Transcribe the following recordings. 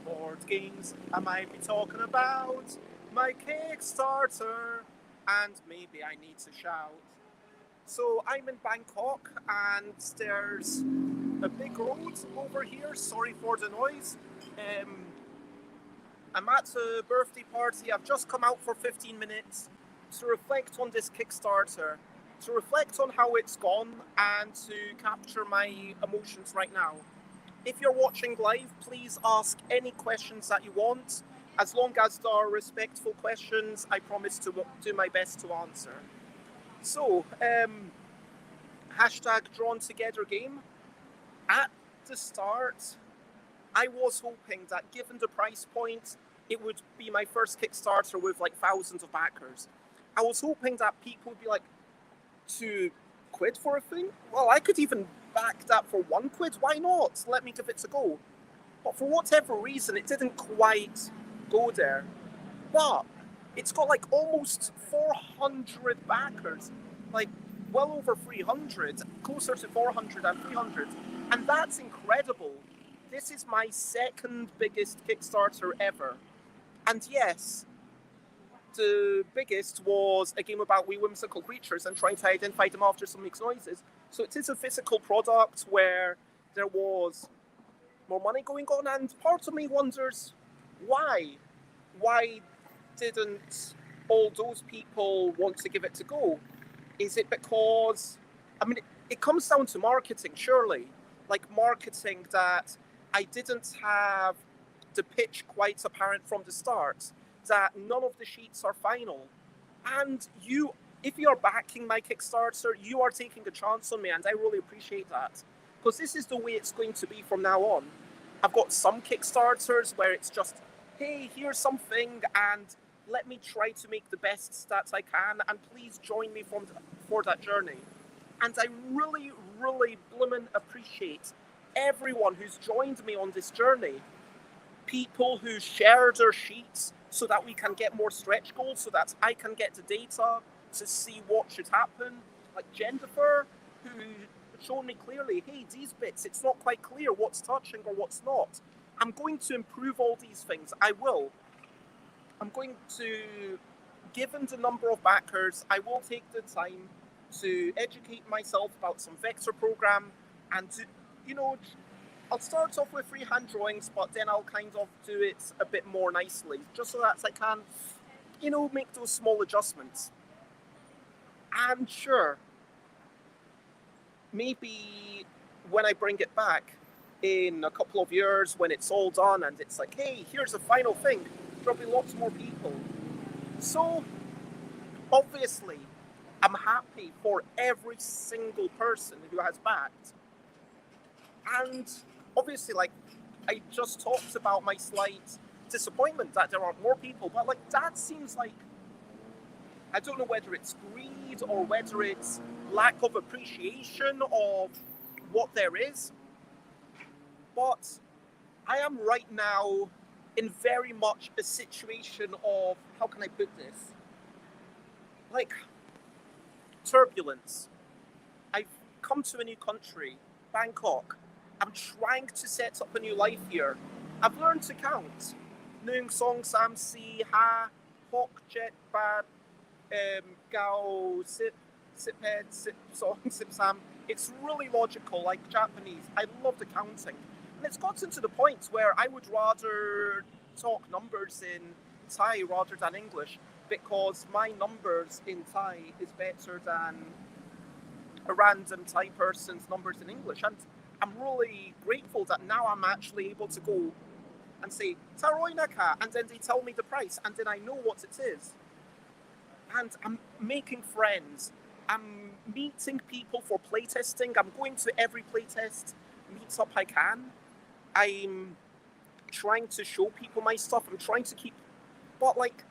Board games. I might be talking about my Kickstarter, and maybe I need to shout. So I'm in Bangkok, and there's a big road over here. Sorry for the noise. Um, I'm at a birthday party. I've just come out for 15 minutes to reflect on this Kickstarter, to reflect on how it's gone, and to capture my emotions right now. If you're watching live, please ask any questions that you want. As long as they are respectful questions, I promise to do my best to answer. So, hashtag drawn together game. At the start, I was hoping that given the price point, it would be my first Kickstarter with like thousands of backers. I was hoping that people would be like, £2 for a thing? Well, I could even back that for £1. Why not? Let me give it a go. But for whatever reason, it didn't quite go there. But it's got like almost 400 backers, like well over 300, closer to 400 and 300. And that's incredible. This is my second biggest Kickstarter ever. And yes, the biggest was a game about wee whimsical creatures and trying to identify them after some makes noises. So it is a physical product where there was more money going on, and part of me wonders why. Why didn't all those people want to give it a go? Is it because, I mean, it comes down to marketing, surely. Like marketing that I didn't have the pitch quite apparent from the start, that none of the sheets are final. And if you're backing my Kickstarter, you are taking a chance on me, and I really appreciate that. Because this is the way it's going to be from now on. I've got some Kickstarters where it's just, hey, here's something, and let me try to make the best stats I can, and please join me for that journey. And I really, really bloomin' appreciate everyone who's joined me on this journey. People who share their sheets so that we can get more stretch goals, so that I can get the data to see what should happen. Like Jennifer, who showed me clearly, hey, these bits, it's not quite clear what's touching or what's not. I'm going to improve all these things. I will. I'm going to, given the number of backers, I will take the time to educate myself about some vector program and to, I'll start off with freehand drawings, but then I'll kind of do it a bit more nicely, just so that I can, make those small adjustments. And sure, maybe when I bring it back in a couple of years, when it's all done and it's like, hey, here's the final thing, there'll be lots more people. So, obviously, I'm happy for every single person who has backed. And obviously, like, I just talked about my slight disappointment that there aren't more people, but, like, that seems like, I don't know whether it's greed or whether it's lack of appreciation of what there is, but I am right now in very much a situation of, how can I put this? Like, turbulence. I've come to a new country, Bangkok. I'm trying to set up a new life here. I've learned to count. Noong song sam si ha hok jet bad gao sip head sip song sip sam. It's really logical, like Japanese. I love the counting. And it's gotten to the point where I would rather talk numbers in Thai rather than English, because my numbers in Thai is better than a random Thai person's numbers in English. And I'm really grateful that now I'm actually able to go and say, Taroy Naka, and then they tell me the price, and then I know what it is. And I'm making friends. I'm meeting people for playtesting. I'm going to every playtest meetup I can. I'm trying to show people my stuff. I'm trying to keep, but like,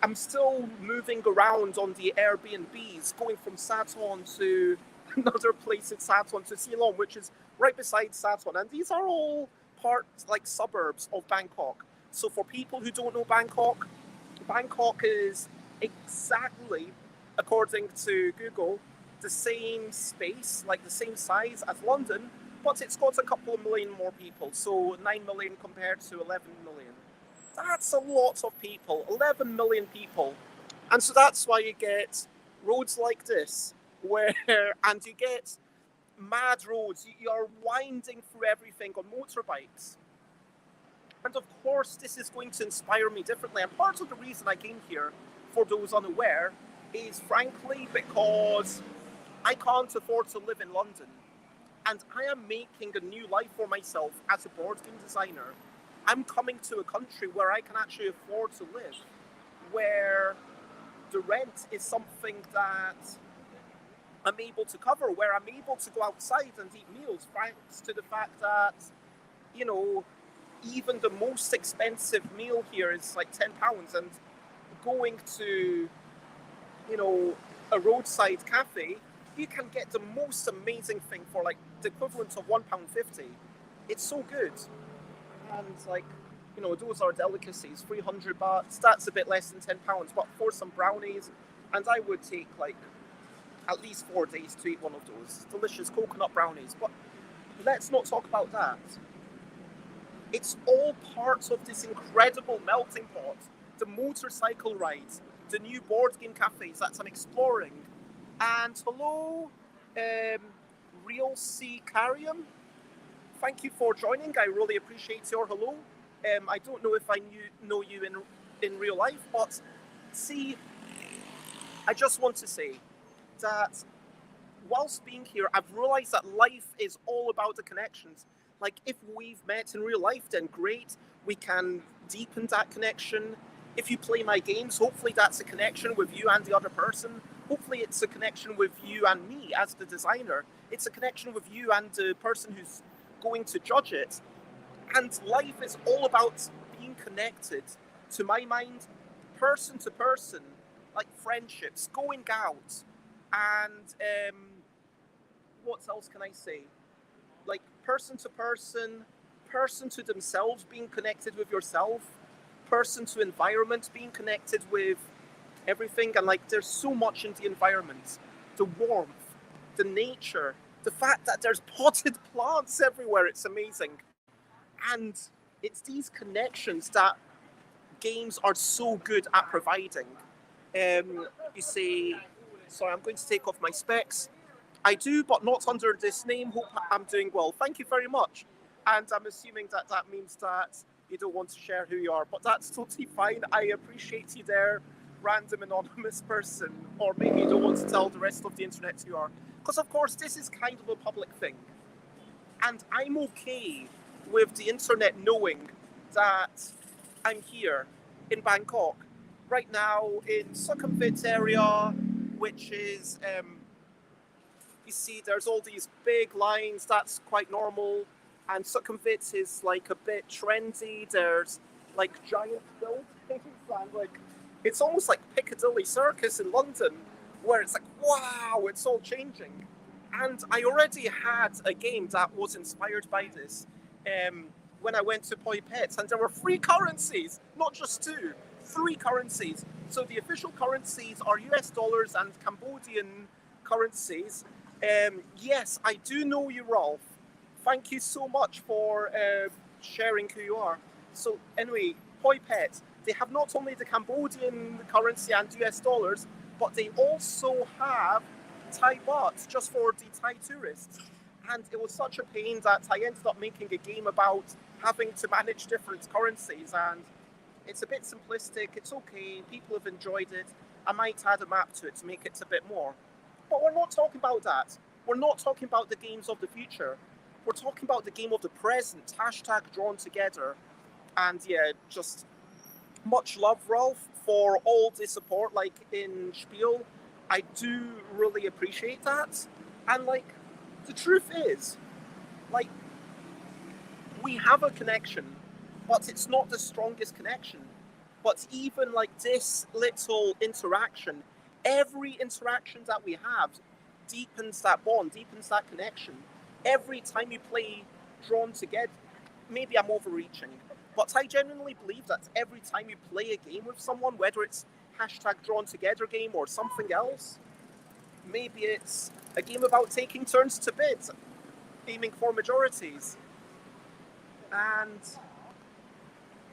I'm still moving around on the Airbnbs, going from Saturn to another place in Saturn to Ceylon, which is right beside Saturn. And these are all parts, like suburbs of Bangkok. So for people who don't know Bangkok is exactly, according to Google, the same space, like the same size as London, but it's got a couple of million more people. So 9 million compared to 11 million. That's a lot of people, 11 million people. And so that's why you get roads like this, where, and you get mad roads. You're winding through everything on motorbikes. And of course, this is going to inspire me differently. And part of the reason I came here, for those unaware, is frankly because I can't afford to live in London. And I am making a new life for myself as a board game designer. I'm coming to a country where I can actually afford to live, where the rent is something that I'm able to cover, where I'm able to go outside and eat meals, thanks to the fact that, you know, even the most expensive meal here is like £10, and going to, you know, a roadside cafe, you can get the most amazing thing for like the equivalent of £1.50. It's so good. And like, you know, those are delicacies, 300 bahts, that's a bit less than £10, but for some brownies, and I would take like at least 4 days to eat one of those delicious coconut brownies. But let's not talk about that. It's all parts of this incredible melting pot, the motorcycle rides, the new board game cafes that I'm exploring. And hello, Real Sea Carrium. Thank you for joining. I really appreciate your hello. I don't know if I know you in real life, but see, I just want to say that whilst being here, I've realized that life is all about the connections. Like, if we've met in real life, then great. We can deepen that connection. If you play my games, hopefully that's a connection with you and the other person. Hopefully it's a connection with you and me as the designer. It's a connection with you and the person who's going to judge it. And life is all about being connected, to my mind, person to person, like friendships, going out. And what else can I say? Like person to themselves, being connected with yourself, person to environment, being connected with everything. And like, there's so much in the environment, the warmth, the nature, the fact that there's potted plants everywhere. It's amazing. And it's these connections that games are so good at providing. You say, sorry, I'm going to take off my specs. I do, but not under this name. Hope I'm doing well. Thank you very much. And I'm assuming that that means that you don't want to share who you are, but that's totally fine. I appreciate you there, random anonymous person, or maybe you don't want to tell the rest of the internet who you are. Because of course, this is kind of a public thing. And I'm okay with the internet knowing that I'm here in Bangkok, right now in Sukhumvit area, which is, you see there's all these big lines, that's quite normal. And Sukhumvit is like a bit trendy. There's like giant buildings and like, it's almost like Piccadilly Circus in London, where it's like, wow, it's all changing. And I already had a game that was inspired by this when I went to Poi Pets, and there were 3 currencies, not just 2, 3 currencies. So the official currencies are US dollars and Cambodian currencies. Yes, I do know you, Rolf. Thank you so much for sharing who you are. So anyway, Poi Pets, they have not only the Cambodian currency and US dollars, but they also have Thai baht just for the Thai tourists. And it was such a pain that I ended up making a game about having to manage different currencies, and it's a bit simplistic. It's okay, people have enjoyed it. I might add a map to it to make it a bit more. But we're not talking about that. We're not talking about the games of the future. We're talking about the game of the present, hashtag drawn together. And yeah, just much love, Ralph, for all the support, like in Spiel. I do really appreciate that. And like, the truth is, like, we have a connection, but it's not the strongest connection. But even like this little interaction, every interaction that we have deepens that bond, deepens that connection. Every time you play Drawn Together, maybe I'm overreaching, but I genuinely believe that every time you play a game with someone, whether it's hashtag Drawn Together game or something else, maybe it's a game about taking turns to bid, aiming for majorities. And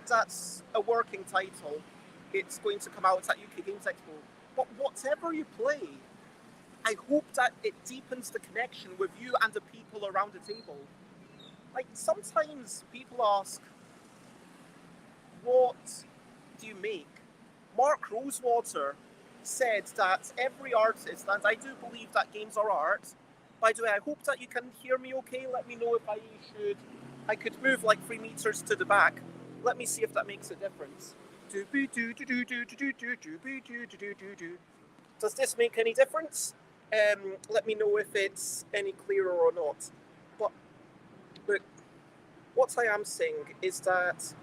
that's a working title. It's going to come out at UK Games Expo. But whatever you play, I hope that it deepens the connection with you and the people around the table. Like, sometimes people ask, what do you make? Mark Rosewater said that every artist, and I do believe that games are art. By the way, I hope that you can hear me okay. Let me know if I could move like 3 meters to the back. Let me see if that makes a difference. Does this make any difference? Let me know if it's any clearer or not. But look, what I am saying is that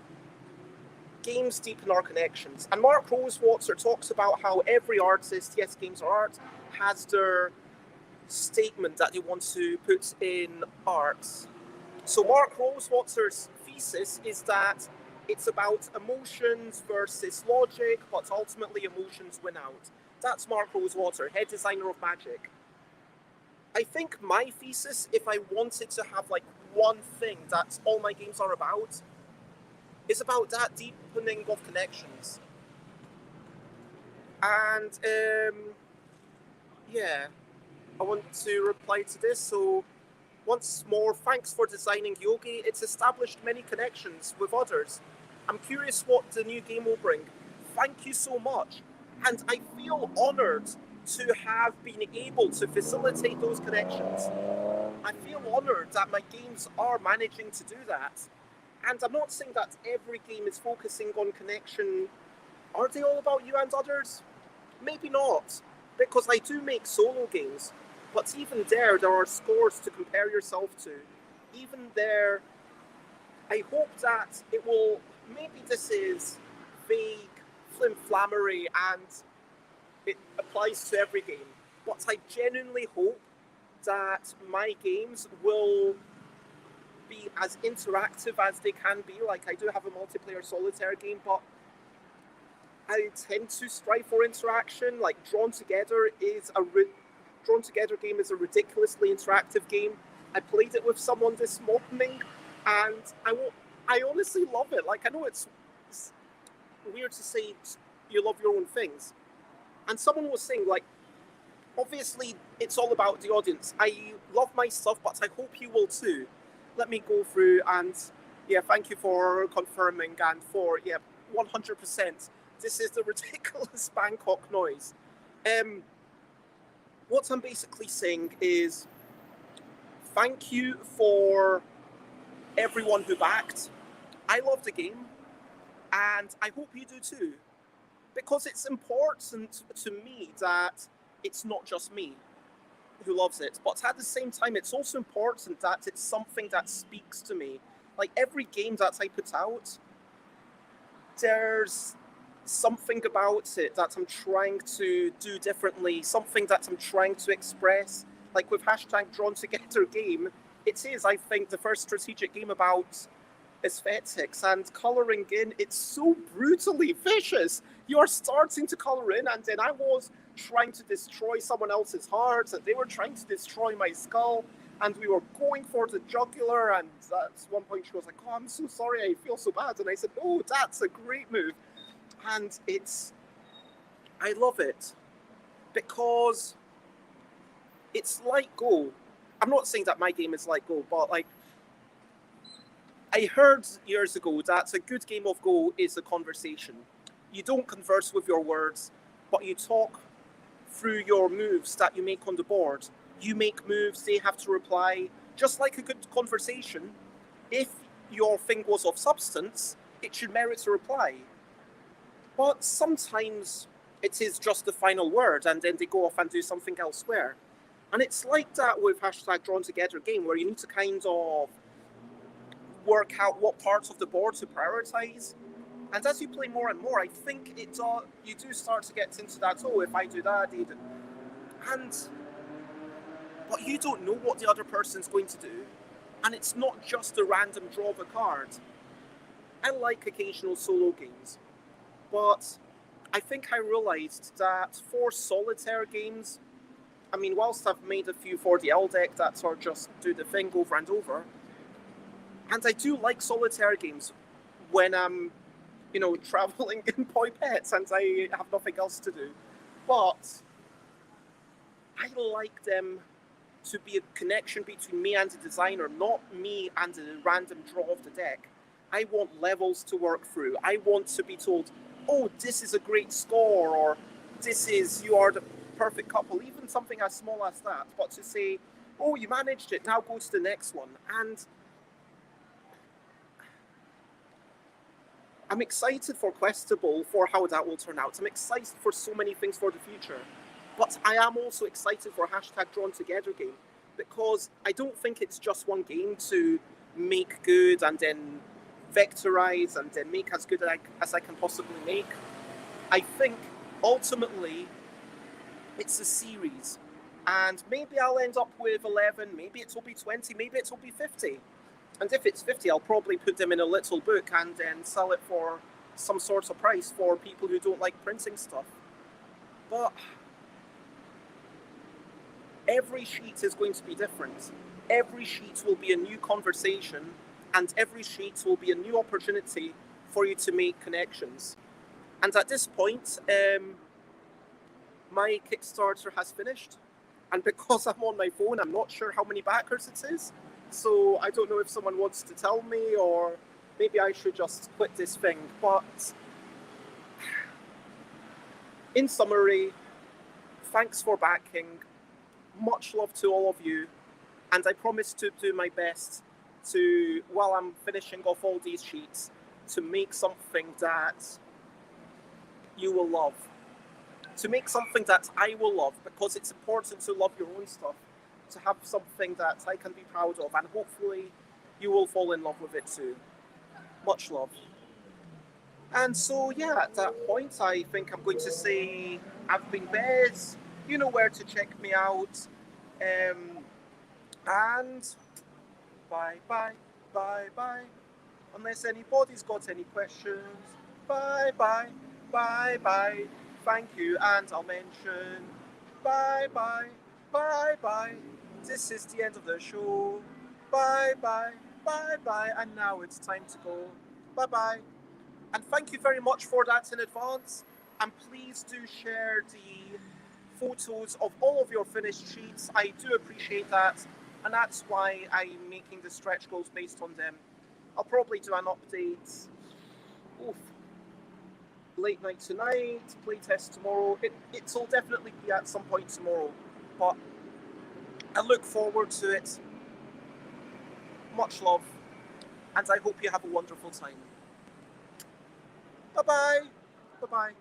games deepen our connections. And Mark Rosewater talks about how every artist, yes, games are art, has their statement that they want to put in art. So Mark Rosewater's thesis is that it's about emotions versus logic, but ultimately emotions win out. That's Mark Rosewater, head designer of Magic. I think my thesis, if I wanted to have like one thing that all my games are about, is about that deepening of connections. And yeah, I want to reply to this. So once more, thanks for designing Yogi. It's established many connections with others. I'm curious what the new game will bring. Thank you so much. And I feel honoured to have been able to facilitate those connections. I feel honoured that my games are managing to do that. And I'm not saying that every game is focusing on connection. Are they all about you and others? Maybe not, because I do make solo games. But even there are scores to compare yourself to. Even there, I hope that it will, maybe this is vague, flim-flammery, and it applies to every game. But I genuinely hope that my games will be as interactive as they can be. Like, I do have a multiplayer solitaire game, but I tend to strive for interaction. Like, Drawn Together game is a ridiculously interactive game. I played it with someone this morning, and I honestly love it. Like, I know it's weird to say you love your own things, and someone was saying, like, obviously it's all about the audience. I love my stuff, but I hope you will too. Let me go through, and yeah, thank you for confirming, and for 100%. This is the ridiculous Bangkok noise. What I'm basically saying is thank you for everyone who backed. I love the game, and I hope you do too, because it's important to me that it's not just me who loves it, but at the same time, it's also important that it's something that speaks to me. Like, every game that I put out, there's something about it that I'm trying to do differently, something that I'm trying to express. Like with #Drawn Together game, it is, I think, the first strategic game about aesthetics and colouring in. It's so brutally vicious. You're starting to colour in, and then I was trying to destroy someone else's heart, and they were trying to destroy my skull, and we were going for the jugular, and at one point she was like, "Oh, I'm so sorry, I feel so bad." And I said, "Oh, that's a great move." And I love it, because it's like Go. I'm not saying that my game is like Go, but like, I heard years ago that a good game of Go is a conversation. You don't converse with your words, but you talk through your moves that you make on the board. You make moves, they have to reply. Just like a good conversation, if your thing was of substance, it should merit a reply. But sometimes it is just the final word, and then they go off and do something elsewhere. And it's like that with #Drawn Together game, where you need to kind of work out what parts of the board to prioritize. And as you play more and more, I think you do start to get into that, oh, if I do that, but you don't know what the other person's going to do. And it's not just a random draw of a card. I like occasional solo games, but I think I realized that for solitaire games, I mean, whilst I've made a few 4DL deck that sort of just do the thing over and over, and I do like solitaire games when I'm, traveling in Pets and I have nothing else to do. But I like them to be a connection between me and the designer, not me and the random draw of the deck. I want levels to work through. I want to be told, oh, this is a great score, or you are the perfect couple, even something as small as that. But to say, oh, you managed it, now go to the next one. And I'm excited for Questable, for how that will turn out. I'm excited for so many things for the future. But I am also excited for #Drawn Together game, because I don't think it's just one game to make good and then vectorize and then make as good as I can possibly make. I think ultimately it's a series, and maybe I'll end up with 11, maybe it will be 20, maybe it will be 50. And if it's 50, I'll probably put them in a little book and then sell it for some sort of price for people who don't like printing stuff. But every sheet is going to be different. Every sheet will be a new conversation, and every sheet will be a new opportunity for you to make connections. And at this point, my Kickstarter has finished. And because I'm on my phone, I'm not sure how many backers it is. So I don't know if someone wants to tell me, or maybe I should just quit this thing. But in summary, thanks for backing. Much love to all of you. And I promise to do my best to, while I'm finishing off all these sheets, to make something that you will love. To make something that I will love, because it's important to love your own stuff. To have something that I can be proud of, and hopefully you will fall in love with it too. Much love. And so, yeah, at that point, I think I'm going to say I've been Bez. You know where to check me out. And bye, bye, bye, bye. Unless anybody's got any questions. Bye, bye, bye, bye. Thank you, and I'll mention bye, bye, bye, bye. This is the end of the show. Bye, bye, bye, bye. And now it's time to go. Bye, bye. And thank you very much for that in advance. And please do share the photos of all of your finished sheets. I do appreciate that. And that's why I'm making the stretch goals based on them. I'll probably do an update. Late night tonight, playtest tomorrow. It'll definitely be at some point tomorrow. But I look forward to it. Much love. And I hope you have a wonderful time. Bye-bye. Bye-bye.